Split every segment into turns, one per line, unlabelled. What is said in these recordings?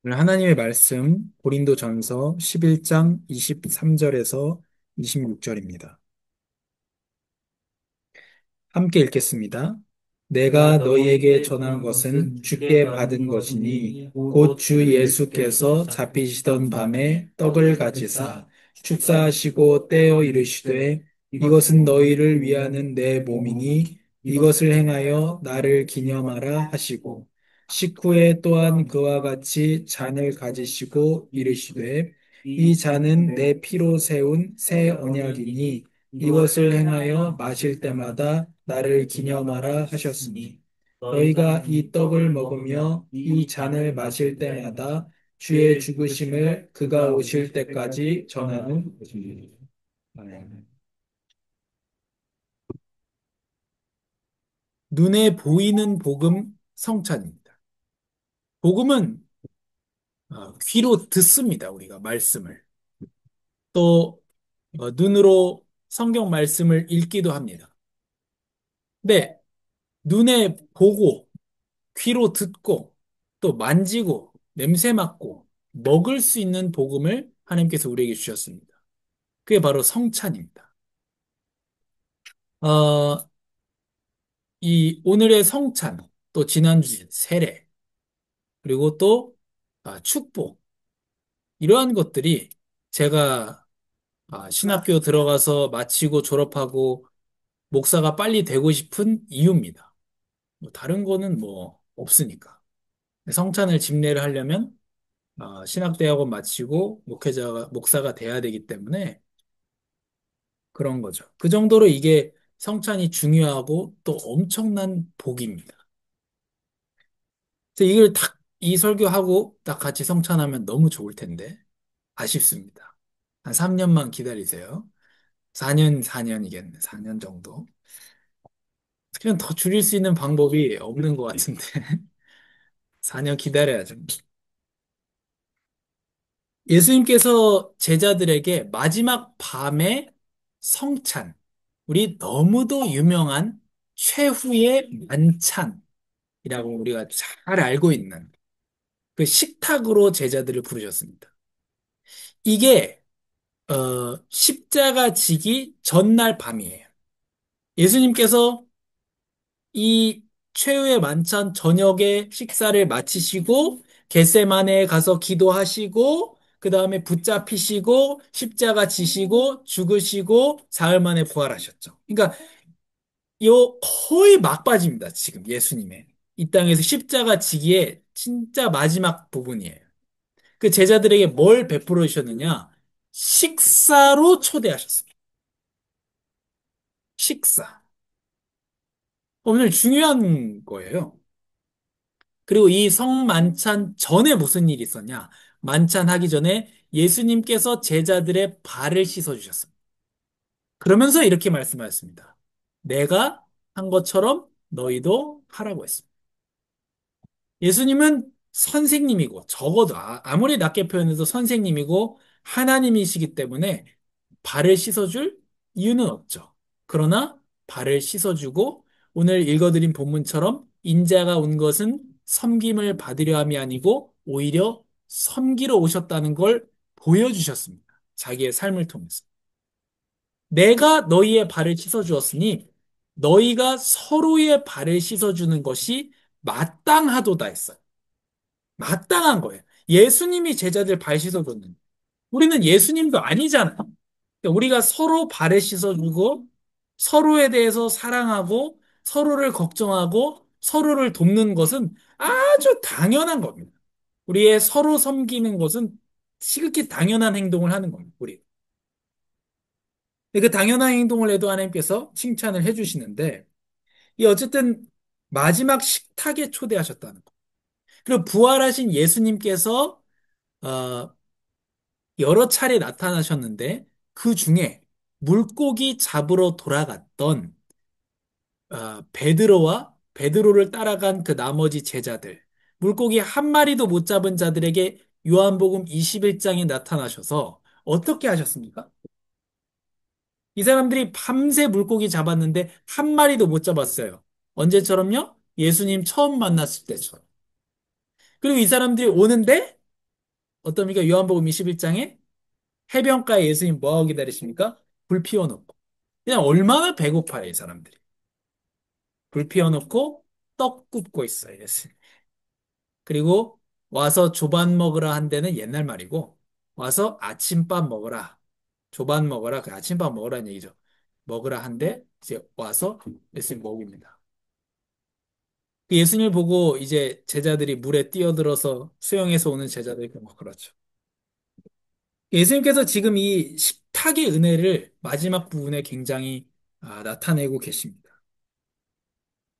오늘 하나님의 말씀 고린도전서 11장 23절에서 26절입니다. 함께 읽겠습니다. 내가 너희에게 전한 것은 주께 받은 것이니 곧 주 예수께서 잡히시던 밤에 떡을 가지사 축사하시고 떼어 이르시되 이것은 너희를 위하는 내 몸이니 이것을 행하여 나를 기념하라 하시고 식후에 또한 그와 같이 잔을 가지시고 이르시되 이 잔은 내 피로 세운 새 언약이니 이것을 행하여 마실 때마다 나를 기념하라 하셨으니 너희가 이 떡을 먹으며 이 잔을 마실 때마다 주의 죽으심을 그가 오실 때까지 전하는 것입니다. 아멘. 눈에 보이는 복음 성찬입니다. 복음은 귀로 듣습니다. 우리가 말씀을. 또 눈으로 성경 말씀을 읽기도 합니다. 근데 눈에 보고 귀로 듣고 또 만지고 냄새 맡고 먹을 수 있는 복음을 하나님께서 우리에게 주셨습니다. 그게 바로 성찬입니다. 어, 이 오늘의 성찬, 또 지난주 세례, 그리고 또 축복, 이러한 것들이 제가 신학교 들어가서 마치고 졸업하고 목사가 빨리 되고 싶은 이유입니다. 뭐 다른 거는 뭐 없으니까. 성찬을 집례를 하려면 신학대학원 마치고 목사가 돼야 되기 때문에 그런 거죠. 그 정도로 이게 성찬이 중요하고 또 엄청난 복입니다. 그래서 이걸 딱, 이 설교하고 딱 같이 성찬하면 너무 좋을 텐데, 아쉽습니다. 한 3년만 기다리세요. 4년이겠네. 4년 정도. 그냥 더 줄일 수 있는 방법이 없는 것 같은데, 4년 기다려야죠. 예수님께서 제자들에게 마지막 밤의 성찬, 우리 너무도 유명한 최후의 만찬이라고 우리가 잘 알고 있는 그 식탁으로 제자들을 부르셨습니다. 이게 십자가 지기 전날 밤이에요. 예수님께서 이 최후의 만찬 저녁에 식사를 마치시고 겟세마네에 가서 기도하시고 그 다음에 붙잡히시고 십자가 지시고 죽으시고 사흘 만에 부활하셨죠. 그러니까 요 거의 막바지입니다. 지금 예수님의 이 땅에서 십자가 지기의 진짜 마지막 부분이에요. 그 제자들에게 뭘 베풀어 주셨느냐? 식사로 초대하셨습니다. 식사. 오늘 중요한 거예요. 그리고 이 성만찬 전에 무슨 일이 있었냐? 만찬하기 전에 예수님께서 제자들의 발을 씻어주셨습니다. 그러면서 이렇게 말씀하셨습니다. 내가 한 것처럼 너희도 하라고 했습니다. 예수님은 선생님이고, 적어도 아무리 낮게 표현해도 선생님이고, 하나님이시기 때문에 발을 씻어줄 이유는 없죠. 그러나 발을 씻어주고 오늘 읽어드린 본문처럼 인자가 온 것은 섬김을 받으려 함이 아니고 오히려 섬기러 오셨다는 걸 보여주셨습니다. 자기의 삶을 통해서. 내가 너희의 발을 씻어주었으니 너희가 서로의 발을 씻어주는 것이 마땅하도다 했어요. 마땅한 거예요. 예수님이 제자들 발 씻어줬는데 우리는 예수님도 아니잖아요. 그러니까 우리가 서로 발을 씻어주고 서로에 대해서 사랑하고 서로를 걱정하고 서로를 돕는 것은 아주 당연한 겁니다. 우리의 서로 섬기는 것은 시극히 당연한 행동을 하는 겁니다. 우리. 그 당연한 행동을 해도 하나님께서 칭찬을 해주시는데 이 어쨌든 마지막 식탁에 초대하셨다는 거. 그리고 부활하신 예수님께서 어, 여러 차례 나타나셨는데 그 중에 물고기 잡으러 돌아갔던 베드로를 따라간 그 나머지 제자들, 물고기 한 마리도 못 잡은 자들에게 요한복음 21장에 나타나셔서 어떻게 하셨습니까? 이 사람들이 밤새 물고기 잡았는데 한 마리도 못 잡았어요. 언제처럼요? 예수님 처음 만났을 때처럼. 그리고 이 사람들이 오는데 어떻습니까? 요한복음 21장에 해변가에 예수님 뭐하고 기다리십니까? 불 피워놓고. 그냥 얼마나 배고파요, 이 사람들이. 불 피워놓고 떡 굽고 있어요, 예수님. 그리고 와서 조반 먹으라 한 데는 옛날 말이고, 와서 아침밥 먹어라. 조반 먹어라. 그 아침밥 먹으라는 얘기죠. 먹으라 한데, 이제 와서 예수님 먹입니다. 그 예수님을 보고 이제 제자들이 물에 뛰어들어서 수영해서 오는 제자들이 뭐 그렇죠. 예수님께서 지금 이 식탁의 은혜를 마지막 부분에 굉장히 나타내고 계십니다.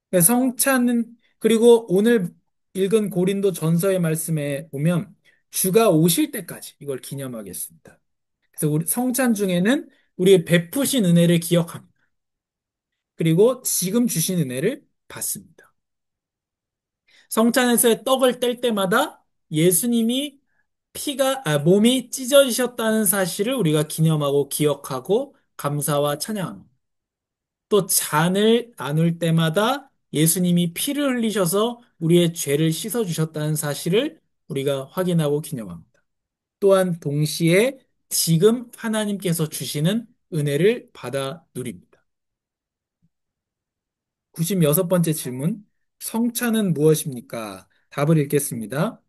그래서 성찬은 그리고 오늘 읽은 고린도 전서의 말씀에 보면 주가 오실 때까지 이걸 기념하겠습니다. 그래서 우리 성찬 중에는 우리의 베푸신 은혜를 기억합니다. 그리고 지금 주신 은혜를 받습니다. 성찬에서의 떡을 뗄 때마다 예수님이 몸이 찢어지셨다는 사실을 우리가 기념하고 기억하고 감사와 찬양합니다. 또 잔을 나눌 때마다 예수님이 피를 흘리셔서 우리의 죄를 씻어주셨다는 사실을 우리가 확인하고 기념합니다. 또한 동시에 지금 하나님께서 주시는 은혜를 받아 누립니다. 96번째 질문. 성찬은 무엇입니까? 답을 읽겠습니다.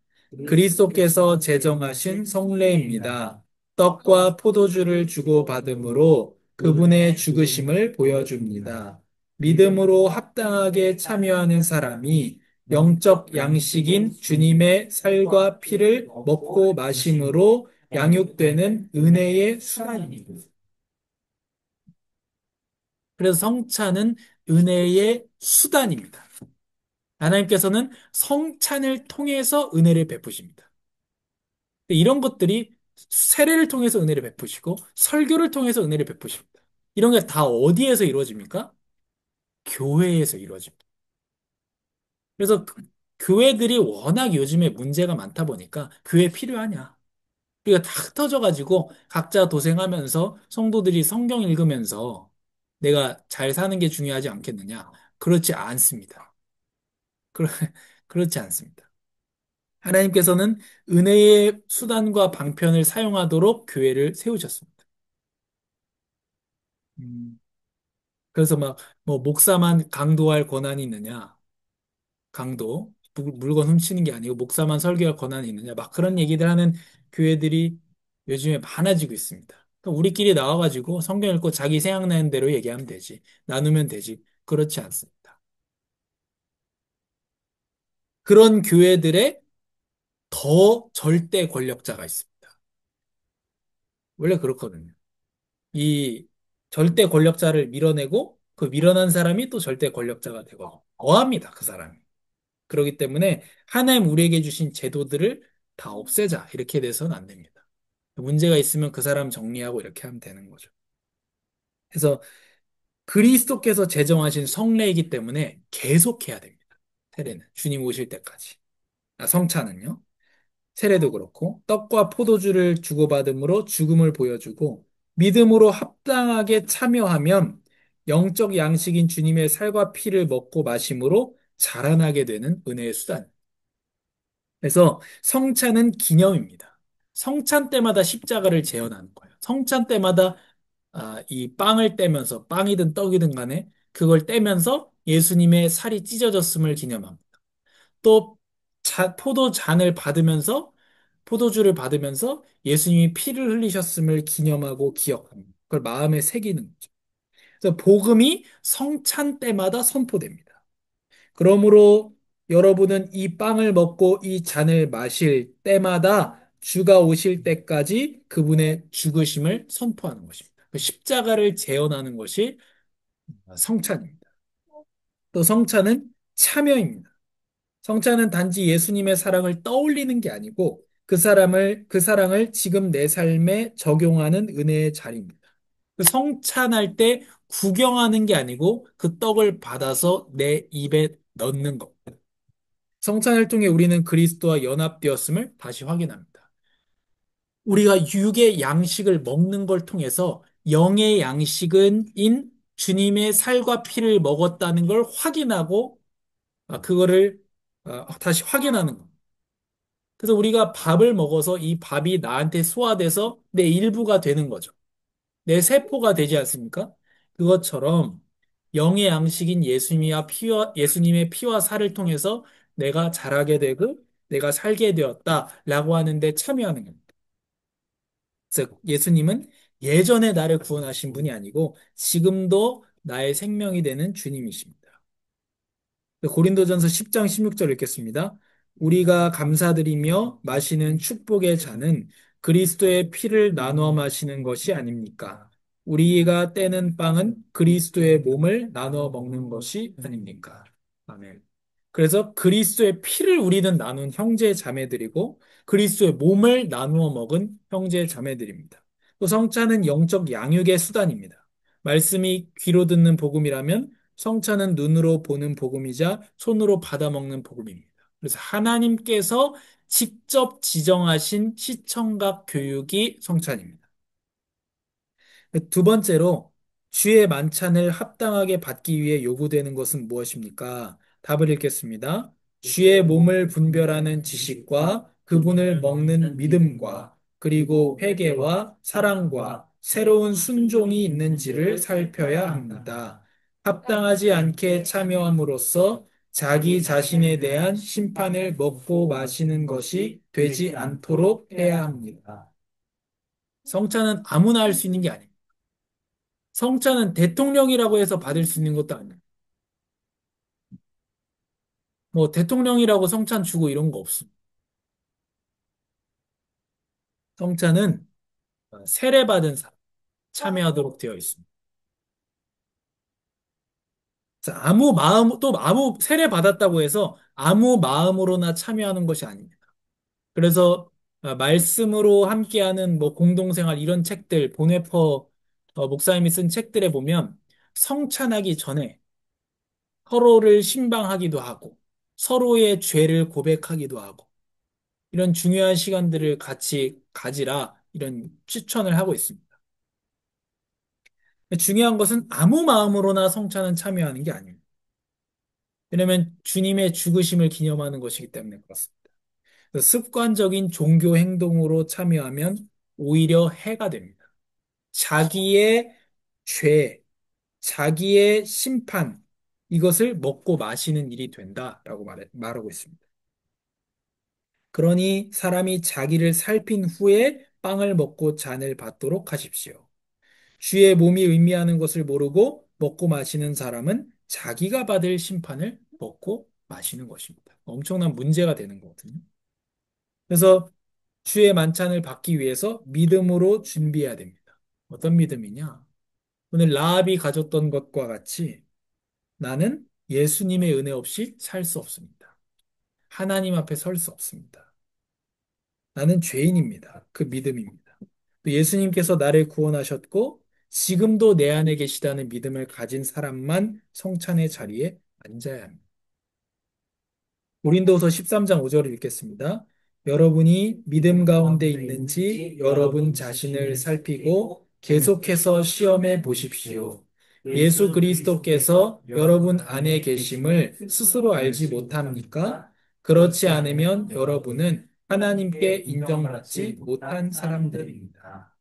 그리스도께서 제정하신 성례입니다. 떡과 포도주를 주고받음으로 그분의 죽으심을 보여줍니다. 믿음으로 합당하게 참여하는 사람이 영적 양식인 주님의 살과 피를 먹고 마심으로 양육되는 은혜의 수단입니다. 그래서 성찬은 은혜의 수단입니다. 하나님께서는 성찬을 통해서 은혜를 베푸십니다. 이런 것들이 세례를 통해서 은혜를 베푸시고 설교를 통해서 은혜를 베푸십니다. 이런 게 다 어디에서 이루어집니까? 교회에서 이루어집니다. 그래서 교회들이 워낙 요즘에 문제가 많다 보니까 교회 필요하냐? 우리가 다 흩어져가지고 각자 도생하면서 성도들이 성경 읽으면서 내가 잘 사는 게 중요하지 않겠느냐? 그렇지 않습니다. 그렇, 그렇지 않습니다. 하나님께서는 은혜의 수단과 방편을 사용하도록 교회를 세우셨습니다. 음, 그래서 뭐, 목사만 강도할 권한이 있느냐? 강도. 물건 훔치는 게 아니고, 목사만 설교할 권한이 있느냐? 막 그런 얘기들 하는 교회들이 요즘에 많아지고 있습니다. 그러니까 우리끼리 나와가지고 성경 읽고 자기 생각나는 대로 얘기하면 되지. 나누면 되지. 그렇지 않습니다. 그런 교회들의 더 절대 권력자가 있습니다. 원래 그렇거든요. 이 절대 권력자를 밀어내고 그 밀어난 사람이 또 절대 권력자가 되고 어합니다, 그 사람이. 그렇기 때문에 하나님 우리에게 주신 제도들을 다 없애자 이렇게 돼서는 안 됩니다. 문제가 있으면 그 사람 정리하고 이렇게 하면 되는 거죠. 그래서 그리스도께서 제정하신 성례이기 때문에 계속해야 됩니다. 세례는 주님 오실 때까지. 성찬은요. 세례도 그렇고 떡과 포도주를 주고받음으로 죽음을 보여주고 믿음으로 합당하게 참여하면 영적 양식인 주님의 살과 피를 먹고 마심으로 자라나게 되는 은혜의 수단. 그래서 성찬은 기념입니다. 성찬 때마다 십자가를 재현하는 거예요. 성찬 때마다 이 빵을 떼면서 빵이든 떡이든 간에 그걸 떼면서 예수님의 살이 찢어졌음을 기념합니다. 또 포도잔을 받으면서 포도주를 받으면서 예수님이 피를 흘리셨음을 기념하고 기억합니다. 그걸 마음에 새기는 거죠. 그래서 복음이 성찬 때마다 선포됩니다. 그러므로 여러분은 이 빵을 먹고 이 잔을 마실 때마다 주가 오실 때까지 그분의 죽으심을 선포하는 것입니다. 그 십자가를 재현하는 것이 성찬입니다. 또 성찬은 참여입니다. 성찬은 단지 예수님의 사랑을 떠올리는 게 아니고 그 사랑을 지금 내 삶에 적용하는 은혜의 자리입니다. 그 성찬할 때 구경하는 게 아니고 그 떡을 받아서 내 입에 넣는 것. 성찬을 통해 우리는 그리스도와 연합되었음을 다시 확인합니다. 우리가 육의 양식을 먹는 걸 통해서 영의 양식은 인 주님의 살과 피를 먹었다는 걸 확인하고 그거를 다시 확인하는 것. 그래서 우리가 밥을 먹어서 이 밥이 나한테 소화돼서 내 일부가 되는 거죠. 내 세포가 되지 않습니까? 그것처럼 영의 양식인 예수님의 피와 살을 통해서 내가 자라게 되고 내가 살게 되었다라고 하는데 참여하는 겁니다. 즉, 예수님은 예전에 나를 구원하신 분이 아니고 지금도 나의 생명이 되는 주님이십니다. 고린도전서 10장 16절 읽겠습니다. 우리가 감사드리며 마시는 축복의 잔은 그리스도의 피를 나누어 마시는 것이 아닙니까? 우리가 떼는 빵은 그리스도의 몸을 나누어 먹는 것이 아닙니까? 아멘. 그래서 그리스도의 피를 우리는 나눈 형제 자매들이고 그리스도의 몸을 나누어 먹은 형제 자매들입니다. 또 성찬은 영적 양육의 수단입니다. 말씀이 귀로 듣는 복음이라면 성찬은 눈으로 보는 복음이자 손으로 받아먹는 복음입니다. 그래서 하나님께서 직접 지정하신 시청각 교육이 성찬입니다. 두 번째로 주의 만찬을 합당하게 받기 위해 요구되는 것은 무엇입니까? 답을 읽겠습니다. 주의 몸을 분별하는 지식과 그분을 먹는 믿음과 그리고 회개와 사랑과 새로운 순종이 있는지를 살펴야 합니다. 합당하지 않게 참여함으로써 자기 자신에 대한 심판을 먹고 마시는 것이 되지 않도록 해야 합니다. 성찬은 아무나 할 수 있는 게 아닙니다. 성찬은 대통령이라고 해서 받을 수 있는 것도 아니에요. 뭐 대통령이라고 성찬 주고 이런 거 없습니다. 성찬은 세례받은 사람 참여하도록 되어 있습니다. 그래서 또 아무 세례받았다고 해서 아무 마음으로나 참여하는 것이 아닙니다. 그래서 말씀으로 함께하는 뭐 공동생활 이런 책들 보네퍼 목사님이 쓴 책들에 보면 성찬하기 전에 서로를 신방하기도 하고 서로의 죄를 고백하기도 하고 이런 중요한 시간들을 같이 가지라 이런 추천을 하고 있습니다. 중요한 것은 아무 마음으로나 성찬은 참여하는 게 아닙니다. 왜냐하면 주님의 죽으심을 기념하는 것이기 때문에 그렇습니다. 그래서 습관적인 종교 행동으로 참여하면 오히려 해가 됩니다. 자기의 죄, 자기의 심판, 이것을 먹고 마시는 일이 된다라고 말하고 있습니다. 그러니 사람이 자기를 살핀 후에 빵을 먹고 잔을 받도록 하십시오. 주의 몸이 의미하는 것을 모르고 먹고 마시는 사람은 자기가 받을 심판을 먹고 마시는 것입니다. 엄청난 문제가 되는 거거든요. 그래서 주의 만찬을 받기 위해서 믿음으로 준비해야 됩니다. 어떤 믿음이냐? 오늘 라합이 가졌던 것과 같이 나는 예수님의 은혜 없이 살 수 없습니다. 하나님 앞에 설 수 없습니다. 나는 죄인입니다. 그 믿음입니다. 또 예수님께서 나를 구원하셨고 지금도 내 안에 계시다는 믿음을 가진 사람만 성찬의 자리에 앉아야 합니다. 고린도서 13장 5절을 읽겠습니다. 여러분이 믿음 가운데 있는지 여러분 자신을 살피고 계속해서 시험해 보십시오. 예수 그리스도께서 여러분 안에 계심을 스스로 알지 못합니까? 그렇지 않으면 여러분은 하나님께 인정받지 못한 사람들입니다.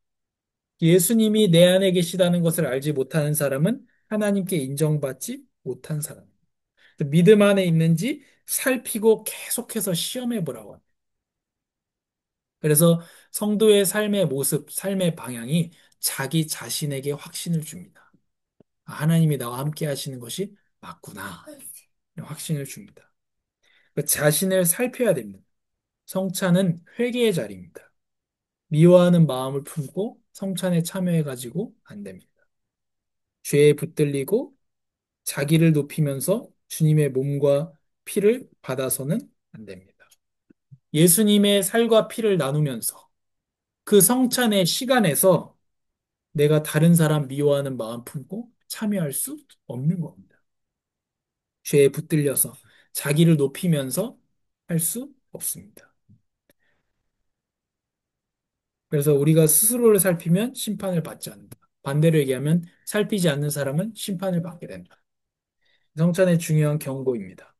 예수님이 내 안에 계시다는 것을 알지 못하는 사람은 하나님께 인정받지 못한 사람. 믿음 안에 있는지 살피고 계속해서 시험해 보라고 합니다. 그래서 성도의 삶의 모습, 삶의 방향이 자기 자신에게 확신을 줍니다. 아, 하나님이 나와 함께 하시는 것이 맞구나. 이런 확신을 줍니다. 그 자신을 살펴야 됩니다. 성찬은 회개의 자리입니다. 미워하는 마음을 품고 성찬에 참여해가지고 안 됩니다. 죄에 붙들리고 자기를 높이면서 주님의 몸과 피를 받아서는 안 됩니다. 예수님의 살과 피를 나누면서 그 성찬의 시간에서 내가 다른 사람 미워하는 마음 품고 참여할 수 없는 겁니다. 죄에 붙들려서 자기를 높이면서 할 수 없습니다. 그래서 우리가 스스로를 살피면 심판을 받지 않는다. 반대로 얘기하면 살피지 않는 사람은 심판을 받게 된다. 성찬의 중요한 경고입니다.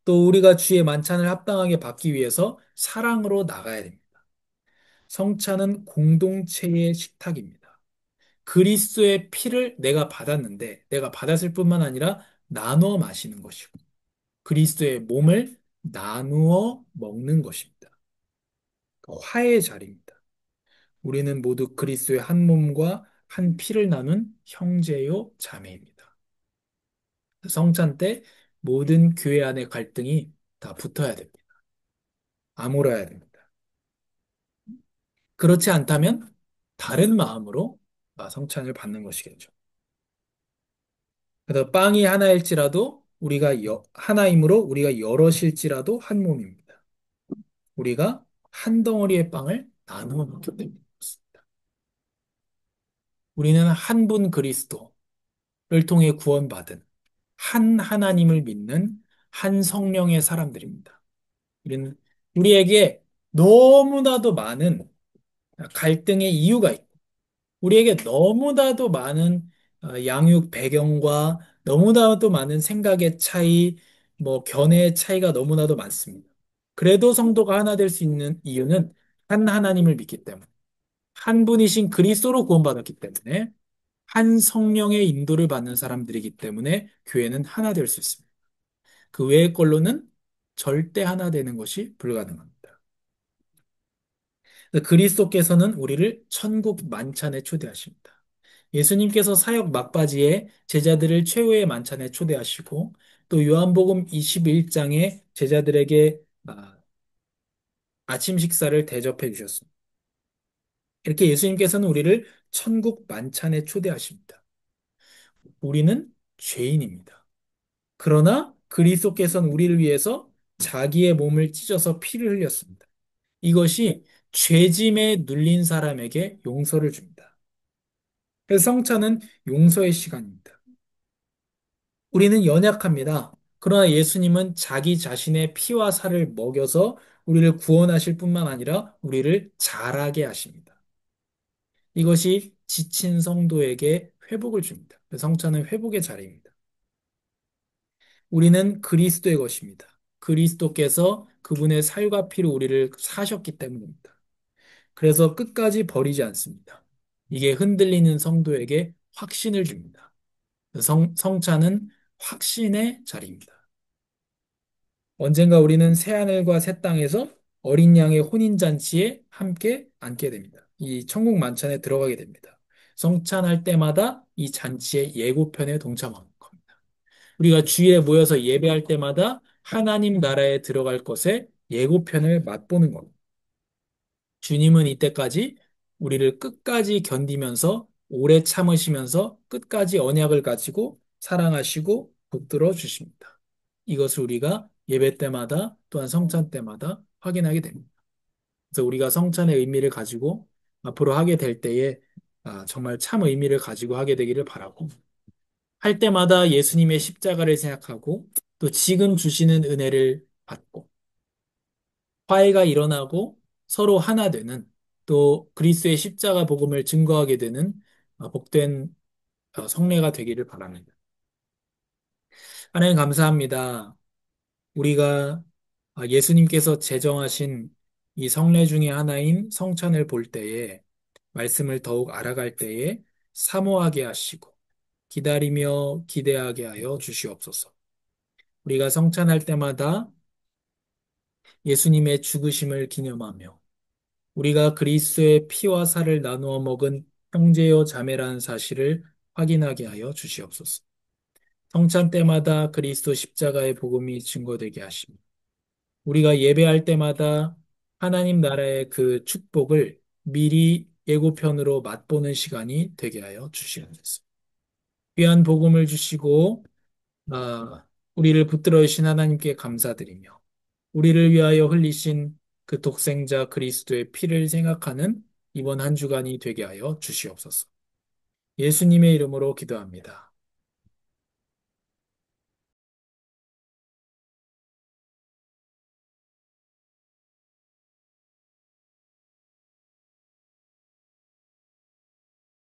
또 우리가 주의 만찬을 합당하게 받기 위해서 사랑으로 나가야 됩니다. 성찬은 공동체의 식탁입니다. 그리스도의 피를 내가 받았는데 내가 받았을 뿐만 아니라 나누어 마시는 것이고 그리스도의 몸을 나누어 먹는 것입니다. 화해의 자리입니다. 우리는 모두 그리스도의 한 몸과 한 피를 나눈 형제요 자매입니다. 성찬 때 모든 교회 안의 갈등이 다 붙어야 됩니다. 아물어야 됩니다. 그렇지 않다면 다른 마음으로 성찬을 받는 것이겠죠. 그래서 빵이 하나일지라도 하나이므로 우리가 여럿일지라도 한 몸입니다. 우리가 한 덩어리의 빵을 나누어 먹기 때문입니다. 우리는 한 분 그리스도를 통해 구원받은 한 하나님을 믿는 한 성령의 사람들입니다. 우리는 우리에게 너무나도 많은 갈등의 이유가 있고 우리에게 너무나도 많은 양육 배경과 너무나도 많은 생각의 차이, 견해의 차이가 너무나도 많습니다. 그래도 성도가 하나 될 수 있는 이유는 한 하나님을 믿기 때문에, 한 분이신 그리스도로 구원받았기 때문에, 한 성령의 인도를 받는 사람들이기 때문에 교회는 하나 될 수 있습니다. 그 외의 걸로는 절대 하나 되는 것이 불가능합니다. 그리스도께서는 우리를 천국 만찬에 초대하십니다. 예수님께서 사역 막바지에 제자들을 최후의 만찬에 초대하시고 또 요한복음 21장에 제자들에게 아침 식사를 대접해 주셨습니다. 이렇게 예수님께서는 우리를 천국 만찬에 초대하십니다. 우리는 죄인입니다. 그러나 그리스도께서는 우리를 위해서 자기의 몸을 찢어서 피를 흘렸습니다. 이것이 죄짐에 눌린 사람에게 용서를 줍니다. 그래서 성찬은 용서의 시간입니다. 우리는 연약합니다. 그러나 예수님은 자기 자신의 피와 살을 먹여서 우리를 구원하실 뿐만 아니라 우리를 자라게 하십니다. 이것이 지친 성도에게 회복을 줍니다. 성찬은 회복의 자리입니다. 우리는 그리스도의 것입니다. 그리스도께서 그분의 살과 피로 우리를 사셨기 때문입니다. 그래서 끝까지 버리지 않습니다. 이게 흔들리는 성도에게 확신을 줍니다. 성찬은 확신의 자리입니다. 언젠가 우리는 새하늘과 새 땅에서 어린 양의 혼인잔치에 함께 앉게 됩니다. 이 천국 만찬에 들어가게 됩니다. 성찬할 때마다 이 잔치의 예고편에 동참하는 겁니다. 우리가 주일에 모여서 예배할 때마다 하나님 나라에 들어갈 것의 예고편을 맛보는 겁니다. 주님은 이때까지 우리를 끝까지 견디면서 오래 참으시면서 끝까지 언약을 가지고 사랑하시고 붙들어 주십니다. 이것을 우리가 예배 때마다 또한 성찬 때마다 확인하게 됩니다. 그래서 우리가 성찬의 의미를 가지고 앞으로 하게 될 때에 정말 참 의미를 가지고 하게 되기를 바라고 할 때마다 예수님의 십자가를 생각하고 또 지금 주시는 은혜를 받고 화해가 일어나고 서로 하나 되는 또 그리스도의 십자가 복음을 증거하게 되는 복된 성례가 되기를 바랍니다. 하나님 감사합니다. 우리가 예수님께서 제정하신 이 성례 중에 하나인 성찬을 볼 때에 말씀을 더욱 알아갈 때에 사모하게 하시고 기다리며 기대하게 하여 주시옵소서. 우리가 성찬할 때마다 예수님의 죽으심을 기념하며 우리가 그리스도의 피와 살을 나누어 먹은 형제요 자매라는 사실을 확인하게 하여 주시옵소서. 성찬 때마다 그리스도 십자가의 복음이 증거되게 하십니다. 우리가 예배할 때마다 하나님 나라의 그 축복을 미리 예고편으로 맛보는 시간이 되게 하여 주시옵소서. 귀한 복음을 주시고 우리를 붙들어 주신 하나님께 감사드리며 우리를 위하여 흘리신 그 독생자 그리스도의 피를 생각하는 이번 한 주간이 되게 하여 주시옵소서. 예수님의 이름으로 기도합니다.